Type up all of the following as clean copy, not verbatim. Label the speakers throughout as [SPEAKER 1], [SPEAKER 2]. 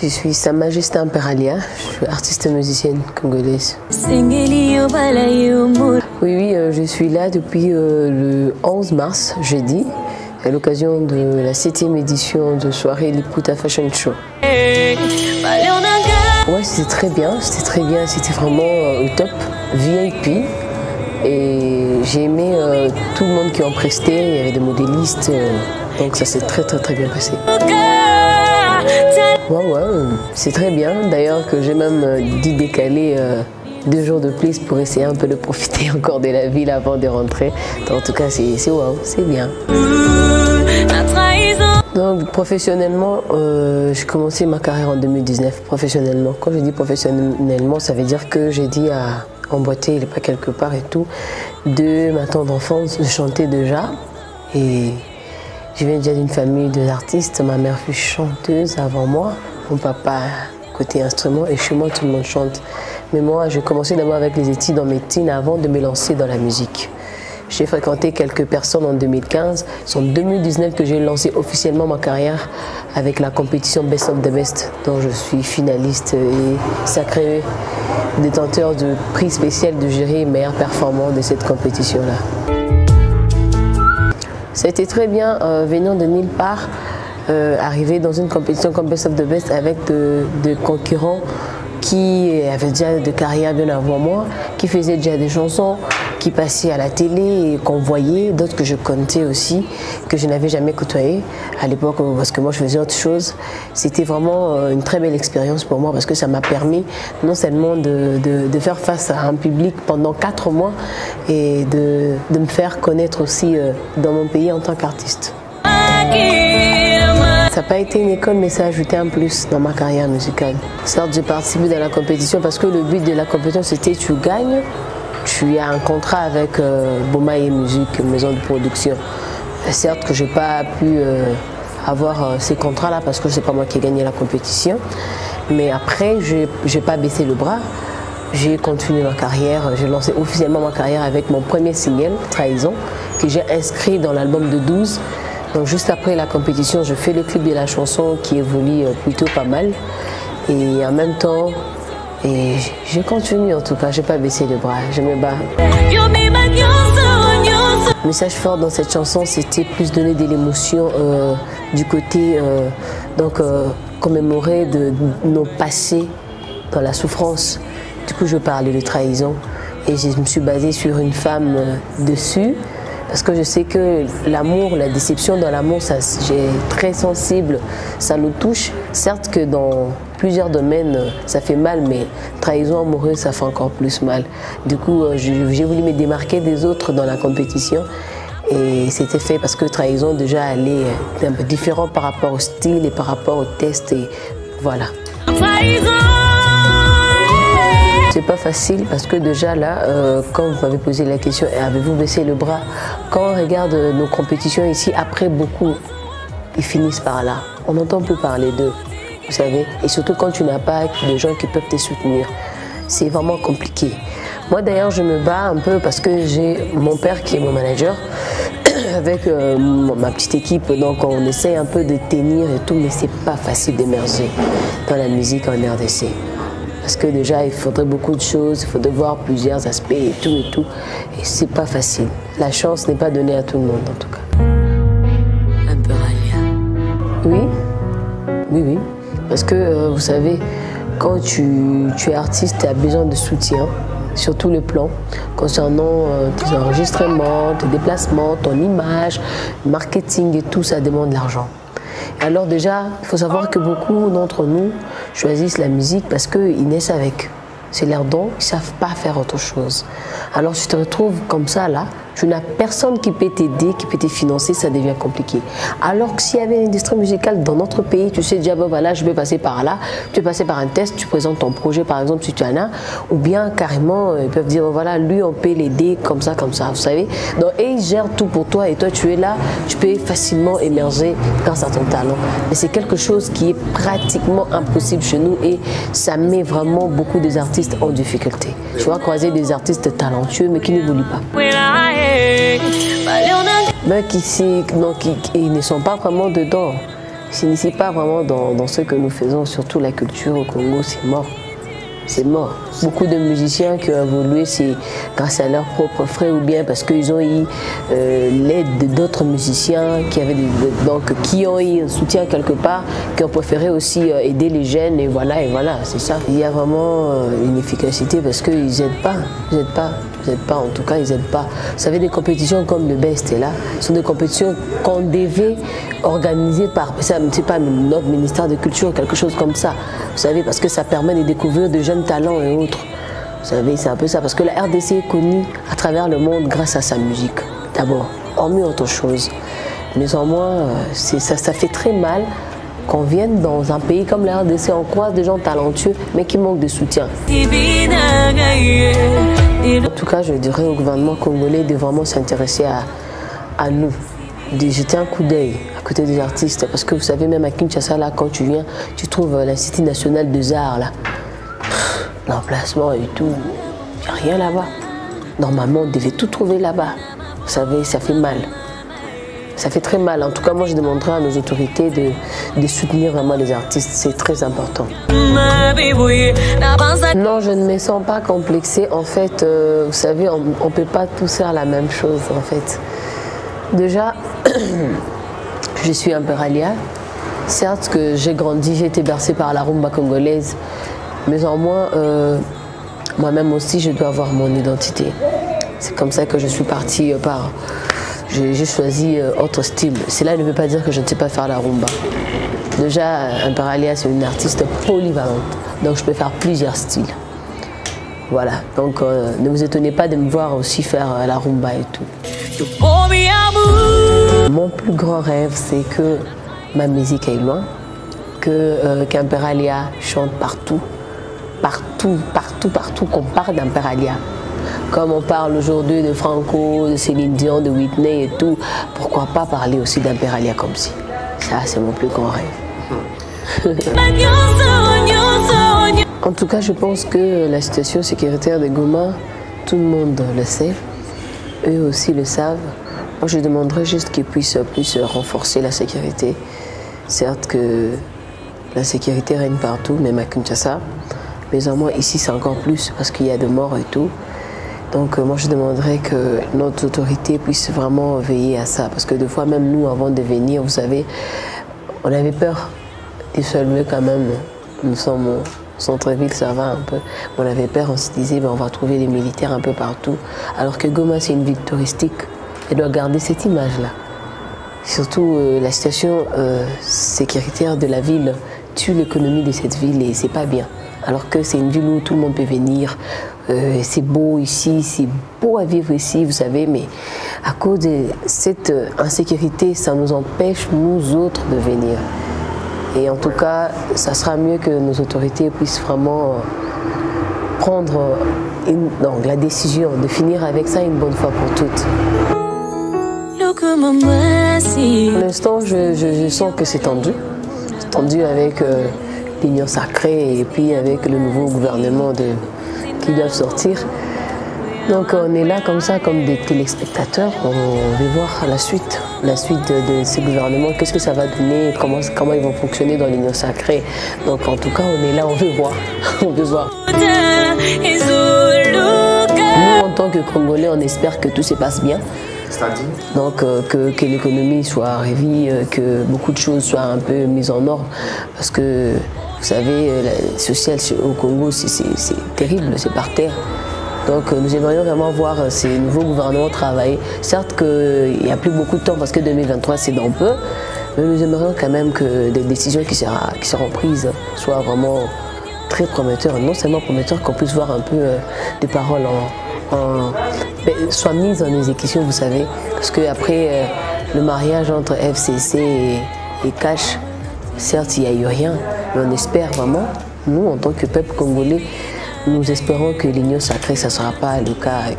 [SPEAKER 1] Je suis Sa Majesté Imperalia, je suis artiste musicienne congolaise. Oui, je suis là depuis le 11 mars, jeudi, à l'occasion de la 7e édition de soirée Liputa Fashion Show. Ouais, c'était très bien, c'était vraiment au top, VIP. Et j'ai aimé tout le monde qui en prestait, il y avait des modélistes, donc ça s'est très bien passé. Ouais, c'est très bien, d'ailleurs que j'ai même dû décaler 2 jours de plus pour essayer un peu de profiter encore de la ville avant de rentrer. Donc, en tout cas, c'est wow, c'est bien. Donc professionnellement, j'ai commencé ma carrière en 2019, professionnellement. Quand je dis professionnellement, ça veut dire que j'ai dit à emboîter, il n'est pas quelque part et tout, de ma tendre enfance, je chantais déjà. Et je viens déjà d'une famille d'artistes, ma mère fut chanteuse avant moi, mon papa côté instrument et chez moi tout le monde chante. Mais moi j'ai commencé d'abord avec les études en médecine avant de me lancer dans la musique. J'ai fréquenté quelques personnes en 2015. C'est en 2019 que j'ai lancé officiellement ma carrière avec la compétition Best of the Best, dont je suis finaliste et sacré détenteur de prix spécial de jury meilleur performant de cette compétition-là. Ça a été très bien venant de nulle part, arriver dans une compétition comme Best of the Best avec de concurrents qui avaient déjà de carrière bien avant moi, qui faisaient déjà des chansons, qui passaient à la télé et qu'on voyait, d'autres que je connaissais aussi, que je n'avais jamais côtoyé à l'époque parce que moi je faisais autre chose. C'était vraiment une très belle expérience pour moi parce que ça m'a permis non seulement de faire face à un public pendant 4 mois et de me faire connaître aussi dans mon pays en tant qu'artiste. Ça n'a pas été une école, mais ça a ajouté un plus dans ma carrière musicale. Certes, j'ai participé dans la compétition parce que le but de la compétition, c'était tu gagnes, tu as un contrat avec Bomaye Musique, maison de production. Certes que je n'ai pas pu avoir ces contrats-là parce que ce n'est pas moi qui ai gagné la compétition. Mais après, je n'ai pas baissé le bras. J'ai continué ma carrière, j'ai lancé officiellement ma carrière avec mon premier single, Trahison, que j'ai inscrit dans l'album de 12. Donc juste après la compétition, je fais le clip de la chanson qui évolue plutôt pas mal. Et en même temps, j'ai continué en tout cas, j'ai pas baissé les bras, je me bats. Le message fort dans cette chanson, c'était plus donner de l'émotion du côté, commémorer de nos passés dans la souffrance. Du coup, je parlais de trahison et je me suis basée sur une femme dessus. Parce que je sais que l'amour, la déception dans l'amour, j'ai très sensible, ça nous touche. Certes que dans plusieurs domaines, ça fait mal, mais trahison amoureuse, ça fait encore plus mal. Du coup, j'ai voulu me démarquer des autres dans la compétition. Et c'était fait parce que trahison, déjà, elle est un peu différente par rapport au style et par rapport au test. Et voilà. C'est pas facile parce que déjà là, quand vous m'avez posé la question, avez-vous baissé le bras? Quand on regarde nos compétitions ici, après beaucoup, ils finissent par là. On n'entend plus parler d'eux, vous savez. Et surtout quand tu n'as pas de gens qui peuvent te soutenir. C'est vraiment compliqué. Moi d'ailleurs, je me bats un peu parce que j'ai mon père qui est mon manager. Avec ma petite équipe, donc on essaie un peu de tenir et tout, mais c'est pas facile d'émerger dans la musique en RDC. Parce que déjà, il faudrait beaucoup de choses, il faudrait voir plusieurs aspects et tout. Et c'est pas facile. La chance n'est pas donnée à tout le monde, en tout cas. Imperalia. Oui. Parce que, vous savez, quand tu es artiste, tu as besoin de soutien sur tous les plans, concernant tes enregistrements, tes déplacements, ton image, marketing et tout, ça demande de l'argent. Alors déjà, il faut savoir que beaucoup d'entre nous choisissent la musique parce qu'ils naissent avec. C'est leur don, ils ne savent pas faire autre chose. Alors tu te retrouves comme ça là, tu n'as personne qui peut t'aider, qui peut te financer, ça devient compliqué. Alors que s'il y avait une industrie musicale dans notre pays, tu sais déjà, bon, voilà, je vais passer par là, tu peux passer par un test, tu présentes ton projet par exemple si tu en as, ou bien carrément ils peuvent dire, bon, voilà, lui on peut l'aider comme ça, vous savez. Donc et ils gèrent tout pour toi et toi tu es là, tu peux facilement émerger grâce à ton talent. Mais c'est quelque chose qui est pratiquement impossible chez nous et ça met vraiment beaucoup des artistes en difficulté. Tu vas croiser des artistes talentueux mais qui n'évoluent pas. Mais qui ne sont pas vraiment dedans. s'initient pas vraiment dans ce que nous faisons, surtout la culture au Congo, c'est mort. C'est mort. Beaucoup de musiciens qui ont évolué, c'est grâce à leurs propres frais ou bien parce qu'ils ont eu l'aide d'autres musiciens qui ont eu un soutien quelque part, qui ont préféré aussi aider les jeunes et voilà, c'est ça. Il y a vraiment une efficacité parce qu'ils n'aident pas, en tout cas ils n'aident pas. Vous savez, des compétitions comme le Best est là, ce sont des compétitions qu'on devait organiser par, c'est pas notre ministère de Culture, quelque chose comme ça. Vous savez, parce que ça permet de découvrir de jeunes talents et autres. Vous savez, c'est un peu ça, parce que la RDC est connue à travers le monde grâce à sa musique, d'abord, hormis autre chose. Mais en moins, ça fait très mal qu'on vienne dans un pays comme la RDC, on croise des gens talentueux, mais qui manquent de soutien. En tout cas, je dirais au gouvernement congolais de vraiment s'intéresser à nous, de jeter un coup d'œil à côté des artistes, parce que vous savez, même à Kinshasa, là, quand tu viens, tu trouves l'Institut national des arts, là. L'emplacement et tout, il n'y a rien là-bas. Normalement, on devait tout trouver là-bas. Vous savez, ça fait mal. Ça fait très mal. En tout cas, moi, je demanderai à nos autorités de soutenir vraiment les artistes. C'est très important. Non, je ne me sens pas complexée. En fait, vous savez, on ne peut pas tous faire la même chose, en fait. Déjà, je suis impériale. Certes que j'ai grandi, j'ai été bercée par la rumba congolaise. Mais en moi, moi-même aussi, je dois avoir mon identité. C'est comme ça que je suis partie par... J'ai choisi autre style. Cela ne veut pas dire que je ne sais pas faire la rumba. Déjà, Imperalia, c'est une artiste polyvalente. Donc, je peux faire plusieurs styles. Voilà. Donc, ne vous étonnez pas de me voir aussi faire la rumba et tout. Mon plus grand rêve, c'est que ma musique aille loin. qu'Imperalia chante partout. Partout qu'on parle d'Imperalia. Comme on parle aujourd'hui de Franco, de Céline Dion, de Whitney et tout, pourquoi pas parler aussi d'Imperalia comme si. Ça, c'est mon plus grand rêve. En tout cas, je pense que la situation sécuritaire de Goma, tout le monde le sait. Eux aussi le savent. Moi, je demanderais juste qu'ils puissent renforcer la sécurité. Certes que la sécurité règne partout, même à Kinshasa. Mais en moi, ici, c'est encore plus parce qu'il y a des morts et tout. Donc, moi, je demanderais que notre autorité puisse vraiment veiller à ça. Parce que des fois, même nous, avant de venir, vous savez, on avait peur des seuls lieux quand même. Nous sommes au centre-ville, ça va un peu. On avait peur, on se disait, ben, on va trouver des militaires un peu partout. Alors que Goma, c'est une ville touristique. Elle doit garder cette image-là. Surtout, la situation sécuritaire de la ville tue l'économie de cette ville et c'est pas bien. Alors que c'est une ville où tout le monde peut venir. C'est beau ici, c'est beau à vivre ici, vous savez, mais à cause de cette insécurité, ça nous empêche, nous autres, de venir. Et en tout cas, ça sera mieux que nos autorités puissent vraiment prendre la décision de finir avec ça une bonne fois pour toutes. Pour l'instant, je sens que c'est tendu. C'est tendu avec l'Union sacrée et puis avec le nouveau gouvernement qui doivent sortir. Donc on est là comme ça, comme des téléspectateurs. On veut voir la suite de ces gouvernements. Qu'est-ce que ça va donner, comment ils vont fonctionner dans l'Union sacrée. Donc en tout cas, on est là, on veut voir. On veut voir. Nous, en tant que Congolais, on espère que tout se passe bien. Donc que l'économie soit revue, que beaucoup de choses soient un peu mises en ordre. Parce que, vous savez, le social au Congo, c'est terrible, c'est par terre. Donc nous aimerions vraiment voir ces nouveaux gouvernements travailler. Certes qu'il n'y a plus beaucoup de temps parce que 2023 c'est dans peu, mais nous aimerions quand même que des décisions qui seront prises soient vraiment très prometteurs. Non seulement prometteurs, qu'on puisse voir un peu des paroles soient mises en exécution, vous savez. Parce qu'après le mariage entre FCC et Cash, certes il n'y a eu rien, mais on espère vraiment, nous en tant que peuple congolais, nous espérons que l'Union sacrée, ça ne sera pas le cas,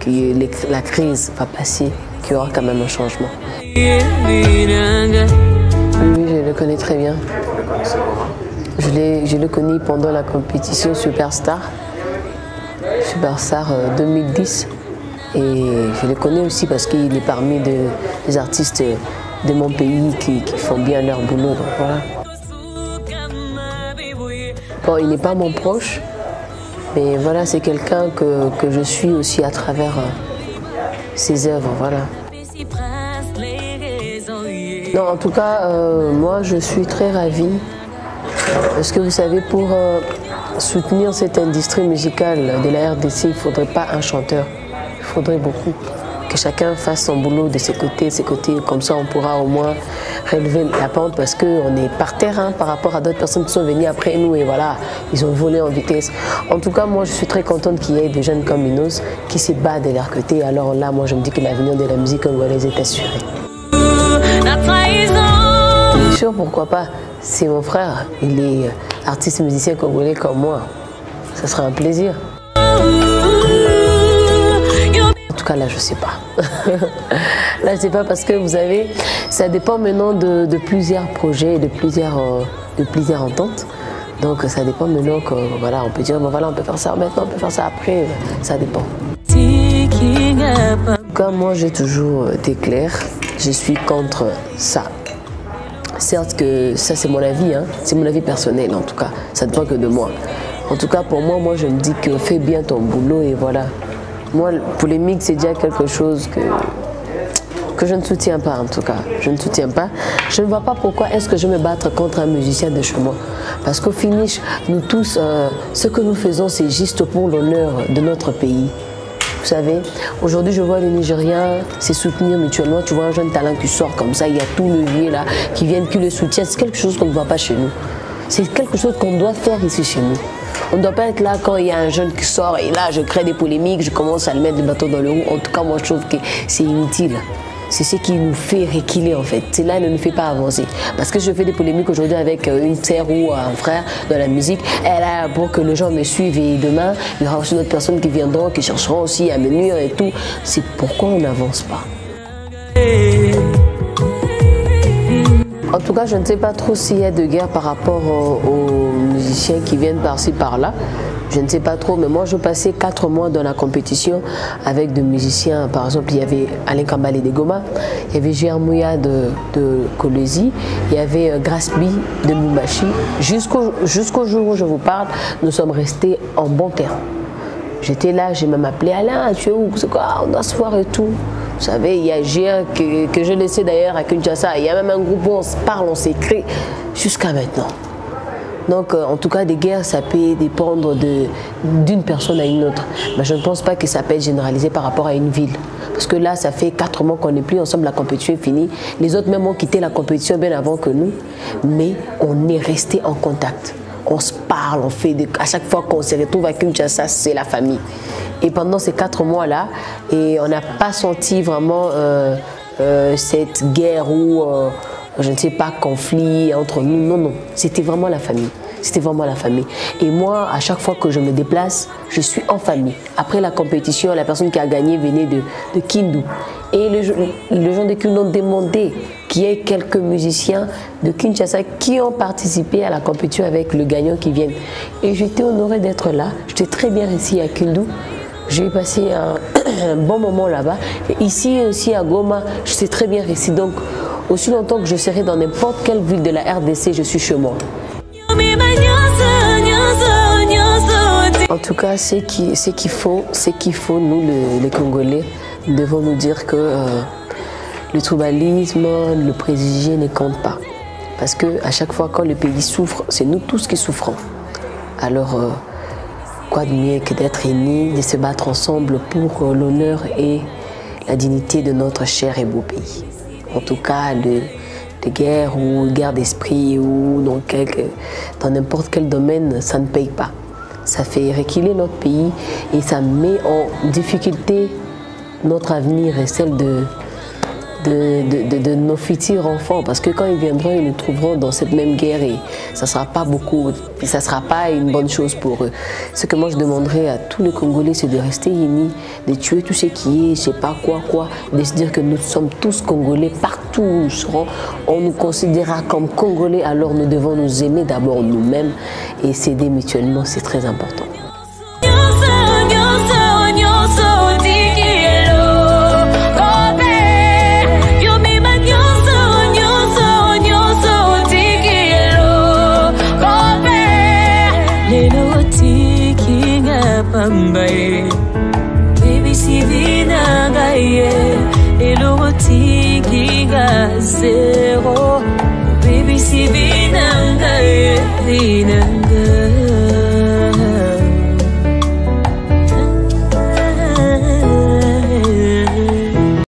[SPEAKER 1] que la crise va passer, qu'il y aura quand même un changement. Oui, je le connais très bien. Je l'ai connu pendant la compétition Superstar 2010. Et je le connais aussi parce qu'il est parmi des artistes de mon pays qui font bien leur boulot. Donc voilà. Bon, il n'est pas mon proche, mais voilà, c'est quelqu'un que je suis aussi à travers ses œuvres, voilà. Non, en tout cas, moi, je suis très ravie parce que vous savez, pour soutenir cette industrie musicale de la RDC, il ne faudrait pas un chanteur, il faudrait beaucoup. Que chacun fasse son boulot de ses côtés, comme ça on pourra au moins relever la pente parce qu'on est par terre hein, par rapport à d'autres personnes qui sont venues après nous et voilà, ils ont volé en vitesse. En tout cas, moi je suis très contente qu'il y ait des jeunes comme Minos qui se battent de leur côté. Alors là, moi je me dis que l'avenir de la musique congolaise est assuré. Bien sûr, pourquoi pas, c'est mon frère, il est artiste musicien congolais comme moi, ça sera un plaisir. En tout cas, là, je ne sais pas. Là, je ne sais pas parce que, vous savez, ça dépend maintenant de plusieurs projets, de plusieurs ententes. Donc, ça dépend maintenant que, voilà, on peut dire, bon, voilà, on peut faire ça maintenant, on peut faire ça après, ça dépend. En tout cas, moi, j'ai toujours été claire, je suis contre ça. Certes que ça, c'est mon avis, hein, c'est mon avis personnel, en tout cas. Ça ne dépend que de moi. En tout cas, pour moi, je me dis que fais bien ton boulot et voilà. Moi, polémique, c'est déjà quelque chose que je ne soutiens pas, en tout cas. Je ne soutiens pas. Je ne vois pas pourquoi est-ce que je vais me battre contre un musicien de chez moi. Parce qu'au finish, nous tous, ce que nous faisons, c'est juste pour l'honneur de notre pays. Vous savez, aujourd'hui, je vois les Nigériens se soutenir mutuellement. Tu vois un jeune talent qui sort comme ça, il y a tout le vieux là, qui viennent, qui le soutient. C'est quelque chose qu'on ne voit pas chez nous. C'est quelque chose qu'on doit faire ici chez nous. On ne doit pas être là quand il y a un jeune qui sort et là je crée des polémiques, je commence à le mettre des bâtons dans le roue. En tout cas, moi je trouve que c'est inutile. C'est ce qui nous fait reculer en fait. C'est là qui ne nous fait pas avancer. Parce que je fais des polémiques aujourd'hui avec une sœur ou un frère dans la musique. Elle est là pour que les gens me suivent et demain, il y aura aussi d'autres personnes qui viendront, qui chercheront aussi à me nuire et tout. C'est pourquoi on n'avance pas. En tout cas, je ne sais pas trop s'il y a de guerre par rapport aux musiciens qui viennent par-ci, par-là. Je ne sais pas trop, mais moi, je passais 4 mois dans la compétition avec des musiciens. Par exemple, il y avait Alain Kambale de Goma, il y avait J.R. Mouya de Kolwezi, il y avait Grasby de Mumbashi. Jusqu'au jour où je vous parle, nous sommes restés en bon terme. J'étais là, j'ai même appelé Alain, tu es où? On doit se voir et tout. Vous savez, il y a GR que je laissais d'ailleurs à Kinshasa. Il y a même un groupe où on se parle, on s'écrit jusqu'à maintenant. Donc, en tout cas, des guerres, ça peut dépendre d'une personne à une autre. Mais je ne pense pas que ça peut être généralisé par rapport à une ville. Parce que là, ça fait 4 mois qu'on n'est plus ensemble, la compétition est finie. Les autres même ont quitté la compétition bien avant que nous. Mais on est resté en contact. On se parle, on fait à chaque fois qu'on se retrouve à Kinshasa, c'est la famille. Et pendant ces 4 mois-là, on n'a pas senti vraiment cette guerre ou, je ne sais pas, conflit entre nous. Non, non, c'était vraiment la famille. C'était vraiment la famille. Et moi, à chaque fois que je me déplace, je suis en famille. Après la compétition, la personne qui a gagné venait de Kindu. Et les gens de Kindu ont demandé qu'il y ait quelques musiciens de Kinshasa qui ont participé à la compétition avec le gagnant qui vient. Et j'étais honorée d'être là. J'étais très bien ici à Kindu. J'ai passé un bon moment là-bas. Ici aussi à Goma, je suis très bien ici. Donc, aussi longtemps que je serai dans n'importe quelle ville de la RDC, je suis chez moi. En tout cas, ce qu'il faut, nous, les Congolais, nous devons nous dire que le tribalisme, le préjugé ne compte pas. Parce qu'à chaque fois quand le pays souffre, c'est nous tous qui souffrons. Alors, quoi de mieux que d'être unis, de se battre ensemble pour l'honneur et la dignité de notre cher et beau pays. En tout cas, de guerre ou guerre d'esprit ou dans n'importe quel domaine, ça ne paye pas. Ça fait reculer notre pays et ça met en difficulté notre avenir et celle de nos futurs enfants. Parce que quand ils viendront, ils nous trouveront dans cette même guerre et ça ne sera pas une bonne chose pour eux. Ce que moi je demanderais à tous les Congolais, c'est de rester unis, de tuer tout ce qui est, je ne sais pas quoi, de se dire que nous sommes tous Congolais partout où nous serons. On nous considérera comme Congolais, alors nous devons nous aimer d'abord nous-mêmes et s'aider mutuellement, c'est très important.
[SPEAKER 2] Zambaye Baby Sivinagaye Elorotiki Gazero Baby Sivinagaye